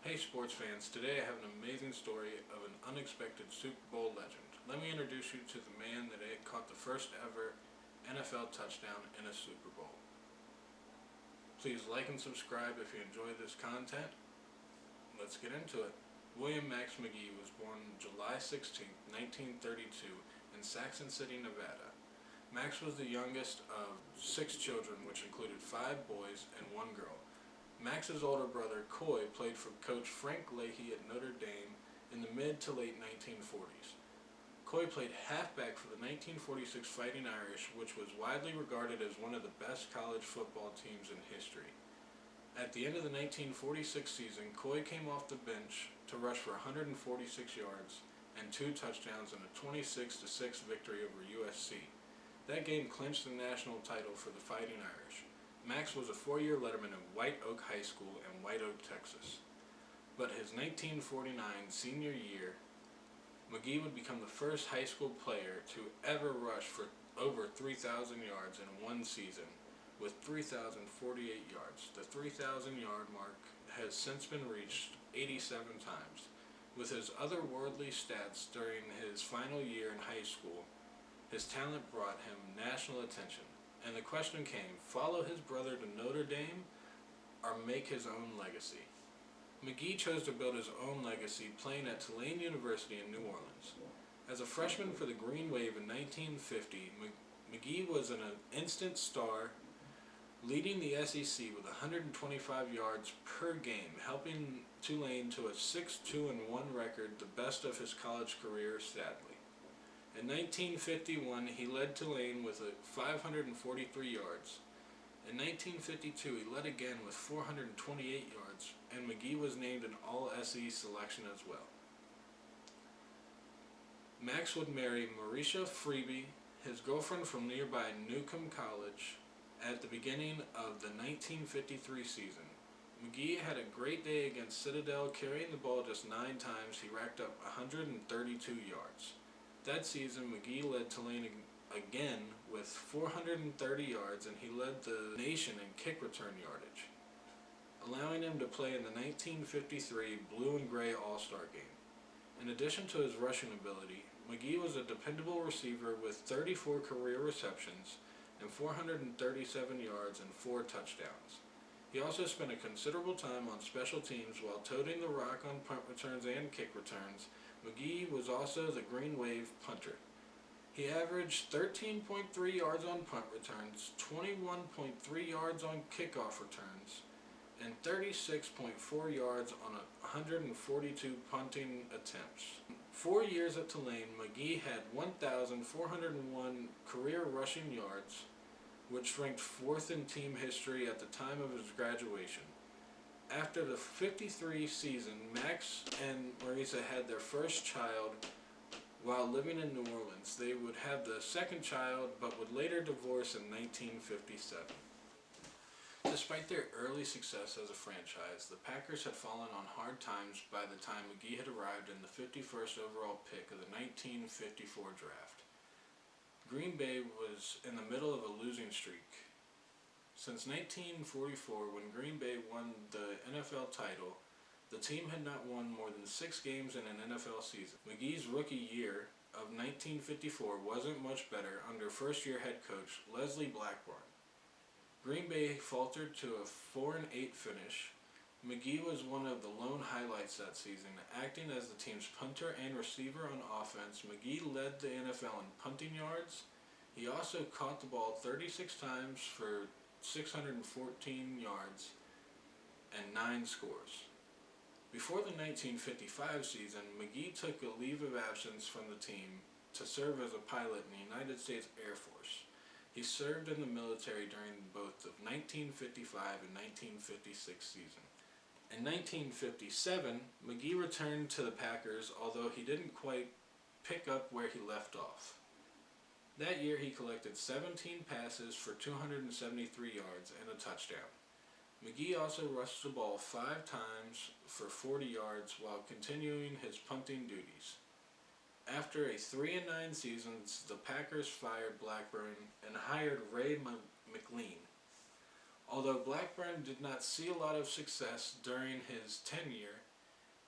Hey sports fans, today I have an amazing story of an unexpected Super Bowl legend. Let me introduce you to the man that caught the first ever NFL touchdown in a Super Bowl. Please like and subscribe if you enjoy this content. Let's get into it. William Max McGee was born July 16, 1932 in Saxon City, Nevada. Max was the youngest of 6 children, which included 5 boys and 1 girl. Max's older brother, Coy, played for coach Frank Leahy at Notre Dame in the mid to late 1940s. Coy played halfback for the 1946 Fighting Irish, which was widely regarded as one of the best college football teams in history. At the end of the 1946 season, Coy came off the bench to rush for 146 yards and 2 touchdowns in a 26-6 victory over USC. That game clinched the national title for the Fighting Irish. Max was a 4-year letterman at White Oak High School in White Oak, Texas. But his 1949 senior year, McGee would become the first high school player to ever rush for over 3,000 yards in one season, with 3,048 yards. The 3,000-yard mark has since been reached 87 times. With his otherworldly stats during his final year in high school, his talent brought him national attention. And the question came, follow his brother to Notre Dame or make his own legacy? McGee chose to build his own legacy playing at Tulane University in New Orleans. As a freshman for the Green Wave in 1950, McGee was an instant star, leading the SEC with 125 yards per game, helping Tulane to a 6-2-1 record, the best of his college career, sadly. In 1951, he led Tulane with 543 yards. In 1952, he led again with 428 yards, and McGee was named an All-SEC selection as well. Max would marry Mauricia Freeby, his girlfriend from nearby Newcomb College, at the beginning of the 1953 season. McGee had a great day against Citadel, carrying the ball just 9 times. He racked up 132 yards. That season, McGee led Tulane again with 430 yards, and he led the nation in kick return yardage, allowing him to play in the 1953 Blue and Gray All-Star Game. In addition to his rushing ability, McGee was a dependable receiver with 34 career receptions and 437 yards and 4 touchdowns. He also spent a considerable time on special teams while toting the rock on punt returns and kick returns. McGee was also the Green Wave punter. He averaged 13.3 yards on punt returns, 21.3 yards on kickoff returns, and 36.4 yards on 142 punting attempts. 4 years at Tulane, McGee had 1,401 career rushing yards, which ranked 4th in team history at the time of his graduation. After the 53 season, Max and Marisa had their first child while living in New Orleans. They would have the second child, but would later divorce in 1957. Despite their early success as a franchise, the Packers had fallen on hard times by the time McGee had arrived in the 51st overall pick of the 1954 draft. Green Bay was in the middle of a losing streak. Since 1944, when Green Bay won the NFL title, the team had not won more than 6 games in an NFL season. McGee's rookie year of 1954 wasn't much better under first-year head coach Leslie Blackburn. Green Bay faltered to a 4-8 finish. McGee was one of the lone highlights that season, acting as the team's punter and receiver on offense. McGee led the NFL in punting yards. He also caught the ball 36 times for 614 yards and 9 scores. Before the 1955 season, McGee took a leave of absence from the team to serve as a pilot in the United States Air Force. He served in the military during both the 1955 and 1956 season. In 1957, McGee returned to the Packers, although he didn't quite pick up where he left off. That year, he collected 17 passes for 273 yards and a touchdown. McGee also rushed the ball 5 times for 40 yards while continuing his punting duties. After a 3-9 seasons, the Packers fired Blackburn and hired Ray McLean. Although Blackburn did not see a lot of success during his tenure,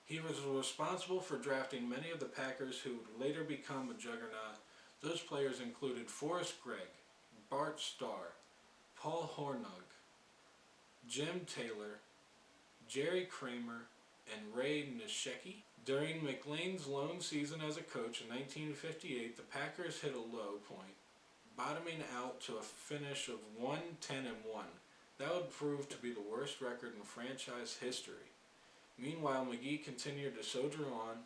He was responsible for drafting many of the Packers who would later become a juggernaut. Those players included Forrest Gregg, Bart Starr, Paul Hornung, Jim Taylor, Jerry Kramer, and Ray Neshecki. During McLean's lone season as a coach in 1958, the Packers hit a low point, bottoming out to a finish of 1-10-1. That would prove to be the worst record in franchise history. Meanwhile, McGee continued to soldier on.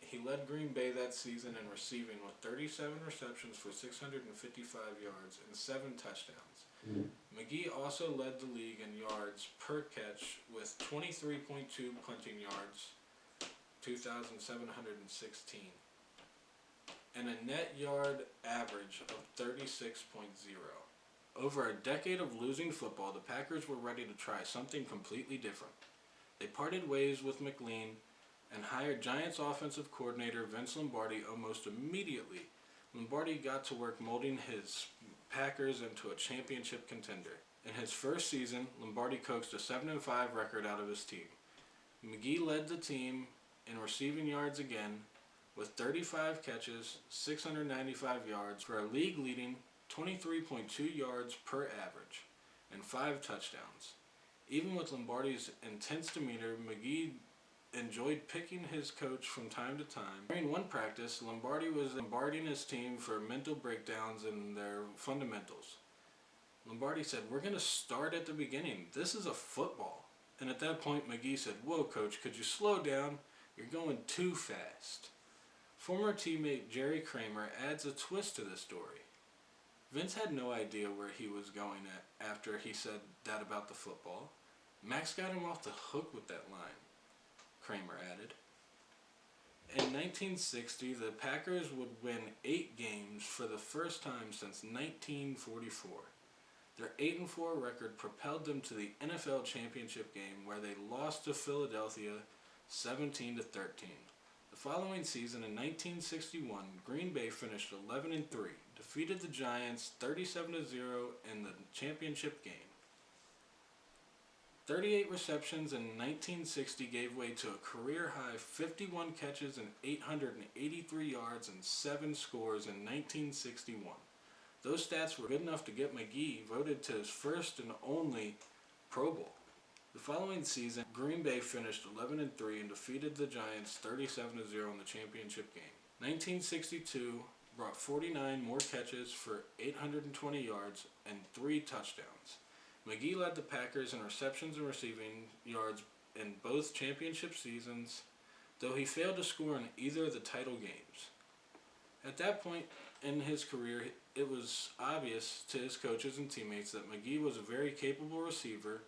He led Green Bay that season in receiving with 37 receptions for 655 yards and 7 touchdowns. McGee also led the league in yards per catch with 23.2 punting yards, 2,716, and a net yard average of 36.0. Over a decade of losing football, the Packers were ready to try something completely different. They parted ways with McLean and hired Giants offensive coordinator Vince Lombardi almost immediately. Lombardi got to work molding his Packers into a championship contender. In his first season, Lombardi coaxed a 7-5 record out of his team. McGee led the team in receiving yards again with 35 catches, 695 yards for a league-leading 23.2 yards per average and 5 touchdowns. Even with Lombardi's intense demeanor, McGee enjoyed picking his coach from time to time. During one practice, Lombardi was bombarding his team for mental breakdowns in their fundamentals. Lombardi said, "We're going to start at the beginning. This is a football." And at that point, McGee said, "Whoa, coach, could you slow down? You're going too fast." Former teammate Jerry Kramer adds a twist to the story. Vince had no idea where he was going after he said that about the football. Max got him off the hook with that line, Kramer added. In 1960, the Packers would win 8 games for the first time since 1944. Their 8-4 record propelled them to the NFL championship game where they lost to Philadelphia 17-13. The following season in 1961, Green Bay finished 11-3, defeated the Giants 37-0 in the championship game. 38 receptions in 1960 gave way to a career-high 51 catches and 883 yards and 7 scores in 1961. Those stats were good enough to get McGee voted to his first and only Pro Bowl. The following season, Green Bay finished 11-3 and defeated the Giants 37-0 in the championship game. 1962 brought 49 more catches for 820 yards and 3 touchdowns. McGee led the Packers in receptions and receiving yards in both championship seasons, though he failed to score in either of the title games. At that point in his career, it was obvious to his coaches and teammates that McGee was a very capable receiver.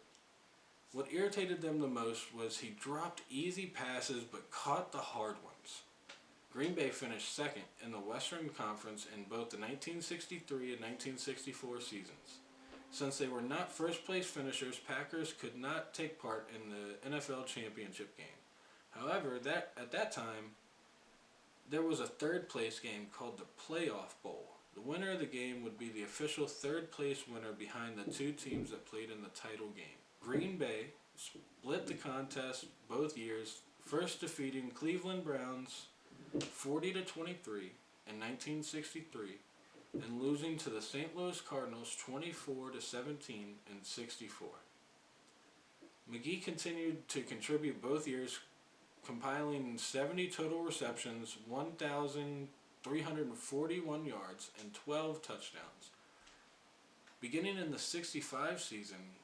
What irritated them the most was he dropped easy passes but caught the hard ones. Green Bay finished second in the Western Conference in both the 1963 and 1964 seasons. Since they were not first-place finishers, Packers could not take part in the NFL championship game. However, at that time, there was a third-place game called the Playoff Bowl. The winner of the game would be the official third-place winner behind the 2 teams that played in the title game. Green Bay split the contest both years, first defeating Cleveland Browns 40-23 in 1963 and losing to the St. Louis Cardinals 24-17 in '64. McGee continued to contribute both years, compiling 70 total receptions, 1,341 yards, and 12 touchdowns. Beginning in the '65 season,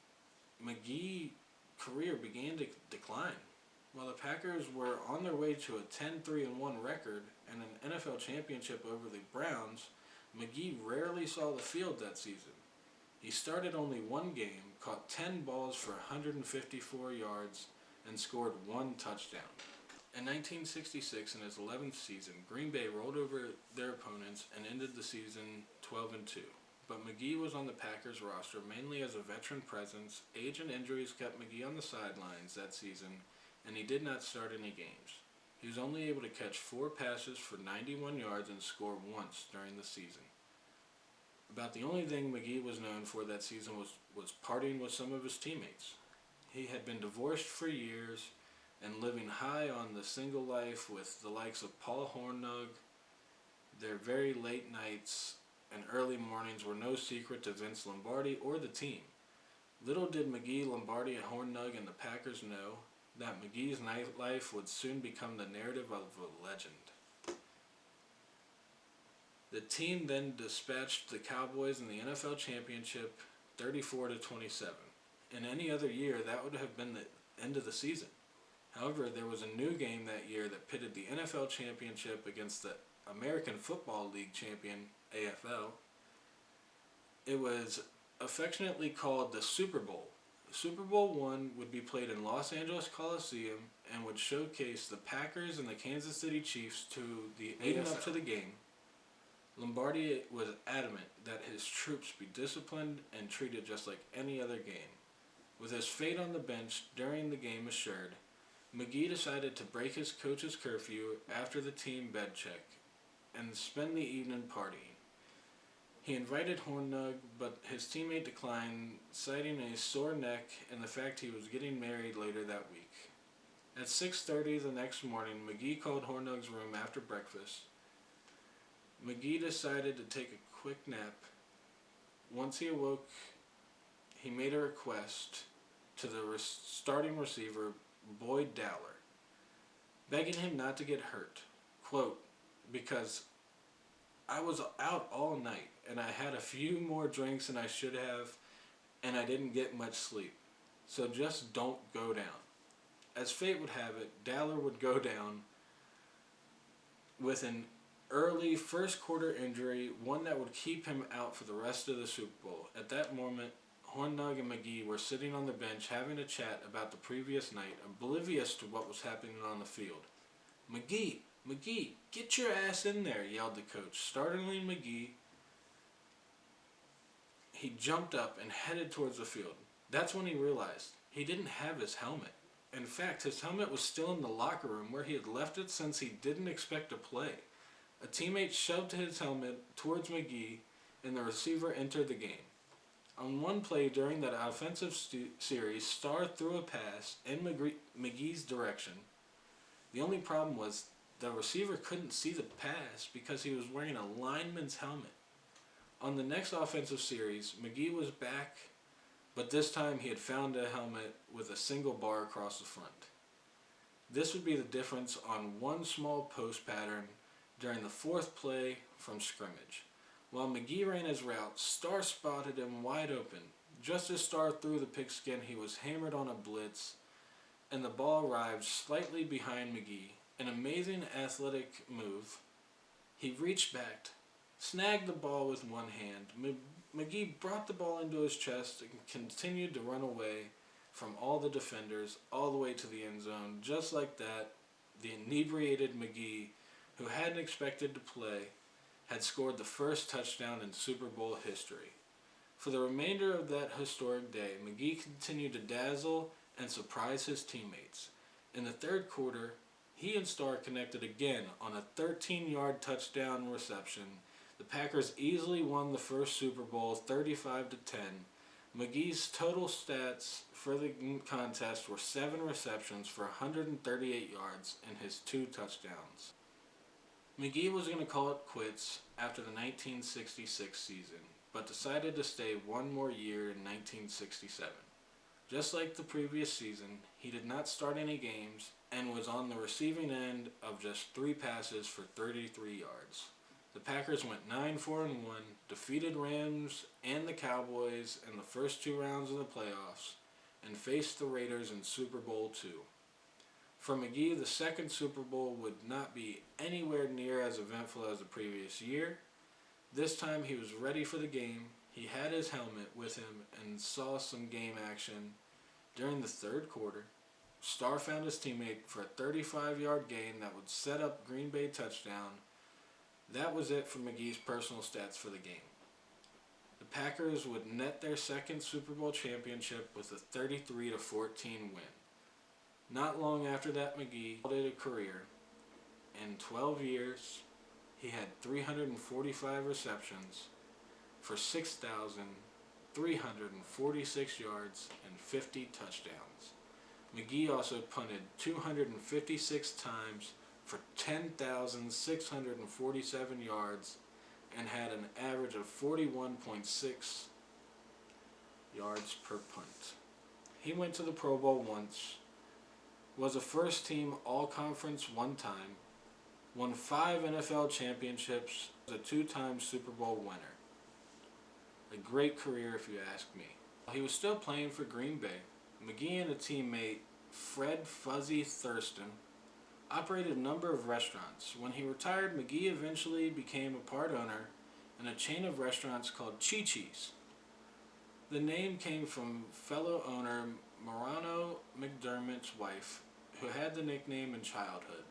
McGee's career began to decline. While the Packers were on their way to a 10-3-1 record and an NFL championship over the Browns, McGee rarely saw the field that season. He started only 1 game, caught 10 balls for 154 yards, and scored 1 touchdown. In 1966, in his 11th season, Green Bay rolled over their opponents and ended the season 12-2. But McGee was on the Packers roster mainly as a veteran presence. Age and injuries kept McGee on the sidelines that season, and he did not start any games. He was only able to catch 4 passes for 91 yards and score once during the season. About the only thing McGee was known for that season was partying with some of his teammates. He had been divorced for years and living high on the single life with the likes of Paul Hornung. Their very late nights and early mornings were no secret to Vince Lombardi or the team. Little did McGee, Lombardi, Hornung, and the Packers know that McGee's nightlife would soon become the narrative of a legend. The team then dispatched the Cowboys in the NFL Championship 34-27. In any other year, that would have been the end of the season. However, there was a new game that year that pitted the NFL Championship against the American Football League champion, AFL. It was affectionately called the Super Bowl. Super Bowl I would be played in Los Angeles Coliseum and would showcase the Packers and the Kansas City Chiefs to the leading up to the game. Lombardi was adamant that his troops be disciplined and treated just like any other game. With his fate on the bench during the game assured, McGee decided to break his coach's curfew after the team bed check and spend the evening partying. He invited Hornung, but his teammate declined, citing a sore neck and the fact he was getting married later that week. At 6:30 the next morning, McGee called Hornung's room after breakfast. McGee decided to take a quick nap. Once he awoke, he made a request to the starting receiver, Boyd Dowler, begging him not to get hurt. Quote, because I was out all night and I had a few more drinks than I should have and I didn't get much sleep. So just don't go down. As fate would have it, Dowler would go down with an early first quarter injury, one that would keep him out for the rest of the Super Bowl. At that moment, Hornung and McGee were sitting on the bench having a chat about the previous night, oblivious to what was happening on the field. McGee, get your ass in there, yelled the coach. Startling McGee, he jumped up and headed towards the field. That's when he realized he didn't have his helmet. In fact, his helmet was still in the locker room where he had left it since he didn't expect to play. A teammate shoved his helmet towards McGee, and the receiver entered the game. On one play during that offensive series, Starr threw a pass in McGee's direction. The only problem was the receiver couldn't see the pass because he was wearing a lineman's helmet. On the next offensive series, McGee was back, but this time he had found a helmet with a single bar across the front. This would be the difference on one small post pattern during the fourth play from scrimmage. While McGee ran his route, Starr spotted him wide open. Just as Starr threw the pigskin, he was hammered on a blitz, and the ball arrived slightly behind McGee. An amazing athletic move. He reached back, snagged the ball with one hand. McGee brought the ball into his chest and continued to run away from all the defenders all the way to the end zone. Just like that, the inebriated McGee, who hadn't expected to play, had scored the first touchdown in Super Bowl history. For the remainder of that historic day, McGee continued to dazzle and surprise his teammates. In the third quarter, he and Starr connected again on a 13-yard touchdown reception. The Packers easily won the first Super Bowl 35-10. McGee's total stats for the contest were 7 receptions for 138 yards and his 2 touchdowns. McGee was going to call it quits after the 1966 season, but decided to stay one more year in 1967. Just like the previous season, he did not start any games and was on the receiving end of just 3 passes for 33 yards. The Packers went 9-4-1, defeated Rams and the Cowboys in the first 2 rounds of the playoffs, and faced the Raiders in Super Bowl II. For McGee, the second Super Bowl would not be anywhere near as eventful as the previous year. This time he was ready for the game. He had his helmet with him and saw some game action. During the third quarter, Starr found his teammate for a 35-yard gain that would set up Green Bay touchdown. That was it for McGee's personal stats for the game. The Packers would net their second Super Bowl championship with a 33-14 win. Not long after that, McGee called it a career. In 12 years, he had 345 receptions for 6,346 yards and 50 touchdowns. McGee also punted 256 times for 10,647 yards and had an average of 41.6 yards per punt. He went to the Pro Bowl once, was a first-team All-Conference one time, won 5 NFL championships, was a 2-time Super Bowl winner. A great career if you ask me. While he was still playing for Green Bay, McGee and a teammate, Fred Fuzzy Thurston, operated a number of restaurants. When he retired, McGee eventually became a part owner in a chain of restaurants called Chi-Chi's. The name came from fellow owner Morano McDermott's wife, who had the nickname in childhood.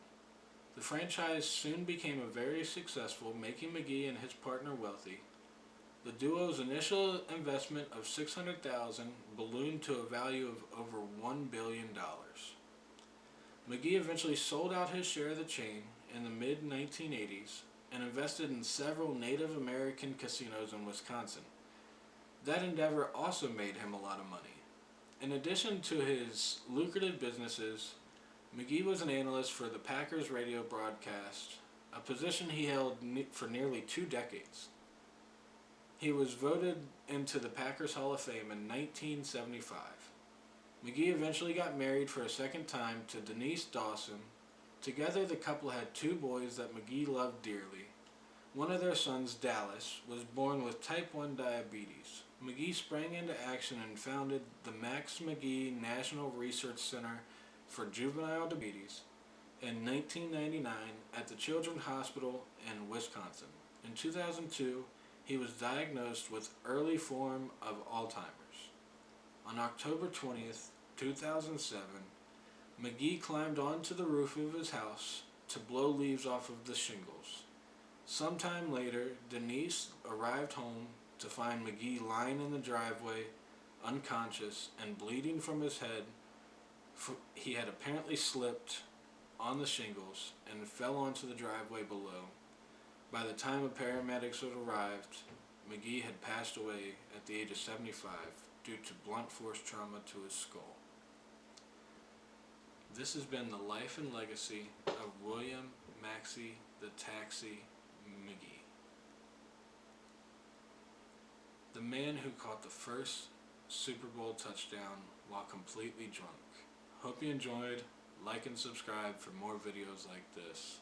The franchise soon became very successful, making McGee and his partner wealthy. The duo's initial investment of $600,000 ballooned to a value of over $1 billion. McGee eventually sold out his share of the chain in the mid-1980s and invested in several Native American casinos in Wisconsin. That endeavor also made him a lot of money. In addition to his lucrative businesses, McGee was an analyst for the Packers radio broadcast, a position he held for nearly 2 decades. He was voted into the Packers Hall of Fame in 1975. McGee eventually got married for a second time to Denise Dawson. Together, the couple had 2 boys that McGee loved dearly. One of their sons, Dallas, was born with type 1 diabetes. McGee sprang into action and founded the Max McGee National Research Center for Juvenile Diabetes in 1999 at the Children's Hospital in Wisconsin. In 2002, he was diagnosed with early form of Alzheimer's. On October 20th, 2007, McGee climbed onto the roof of his house to blow leaves off of the shingles. Sometime later, Denise arrived home to find McGee lying in the driveway, unconscious and bleeding from his head. He had apparently slipped on the shingles and fell onto the driveway below. By the time the paramedics had arrived, McGee had passed away at the age of 75 due to blunt force trauma to his skull. This has been the life and legacy of William Maxie the Taxi McGee, the man who caught the first Super Bowl touchdown while completely drunk. Hope you enjoyed. Like and subscribe for more videos like this.